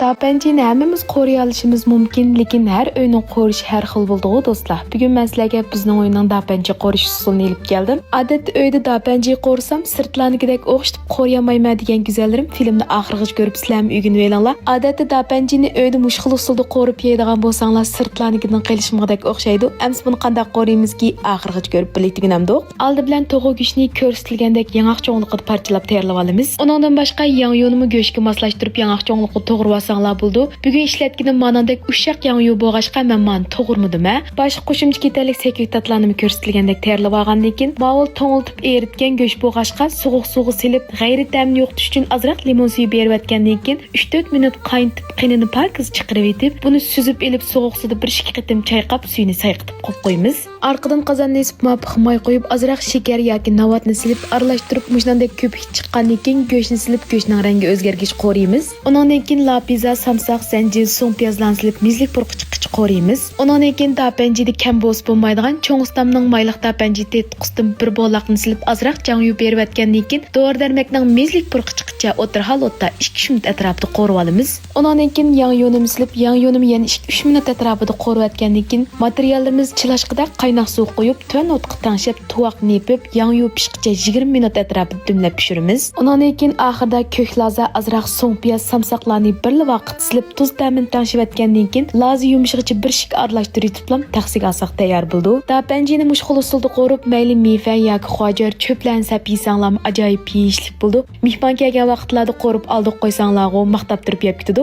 Dapanchini hammamiz qo'riy olishimiz mumkin, lekin har uyning qo'rishi har xil bo'ldi-ku do'stlar. Bugun men sizlarga bizning uyning dapanchi qo'rish usulini olib keldim. Odatda uyda dapanchi qo'rsam, sirtlarnikidek o'xshatib qo'ryamayman degan go'zallarim filmni oxirigacha ko'rib sizlarni o'rganib olinglar. Odatda dapanchini uyda mushkul usulda qo'rib yeydigan bo'lsanglar, sirtlarnikidan qilishmagdek o'xshaydi. Ems buni qanday qo'raymizki, oxirigacha ko'rib biladiganamdi. Oldi bilan to'g'ri go'shtni ko'rsatilgandek yong'oq cho'ngliqida parchalab tayyorlab olamiz. Undan boshqa yong'yonni go'shtga moslashtirib yong'oq cho'ngliqni to'g'ri sanglar bo'ldi. Bugun ishlatganim manandek ushaq yangi bo'lg'achqa men man to'g'rimidim-a? Boshqa qo'shimcha ketarlik sekretlarni ko'rsatilgandek tayyorlab olgandan keyin bavul to'ngiltib eritgan go'sht bo'lg'achqa sovuq suvga silib, g'ayri ta'mni yo'qotish uchun azroq limon suvi berib atgandan keyin 3-4 minut qaynatib, qinini parkiz chiqarib etib, buni suzib elib sovuq suvda 1-2 qatim chayqab, suyini sayqitib qo'yib. Arqadan qozonni isib may qo'yib, azroq shakar yoki navatni silib, aralashtirib, mushnandek ko'pik chiqqandan keyin go'shtni silib, go'shtning rangi o'zgargach qo'raymiz. Undan keyin lapiza, samsaq, zanjir, so'ng piyozlarni silib, mizlik purqichqich qo'raymiz. Undan keyin dapanchida kam bo's bo'lmaydigan cho'ng'istamning mayliq dapanchida qustim bir bo'loqni silib, azroq jang yuvib berib atgandan keyin do'rdarmakning mizlik purqichqicha o'tirhal o'tda 2 minut atrofida qo'rib olamiz. Undan keyin yang yo'nimni silib, yang yo'nimni yana 2-3 minut atrofida qo'rib atgandan keyin materiallarimiz chilashqida qaynoq suv qo'yib, tuvan o'tqa tangshab, tuvoqni yepib, yang yuvib pishqicha 20 minut atrofida dumlab pishiramiz. Undan keyin oxirida ko'klaza, azroq so'ng piyoz, samsaqlarni bir vaqt silib, tuz ta'min tangshiyotgandan keyin lazi yumshag'icha bir shik aralashtirib tutlam taqsiga olsak tayyor bo'ldi. Dapanchini mushkul usulda qo'rib, mayli mefa yoki xo'jar cho'plarni sap yeysanglar ajoyib yeyishlik bo'ldi. Mehmon kelgan vaqtlarda qo'rib oldiq qo'ysanglar, maqtab turib yeb ketadi.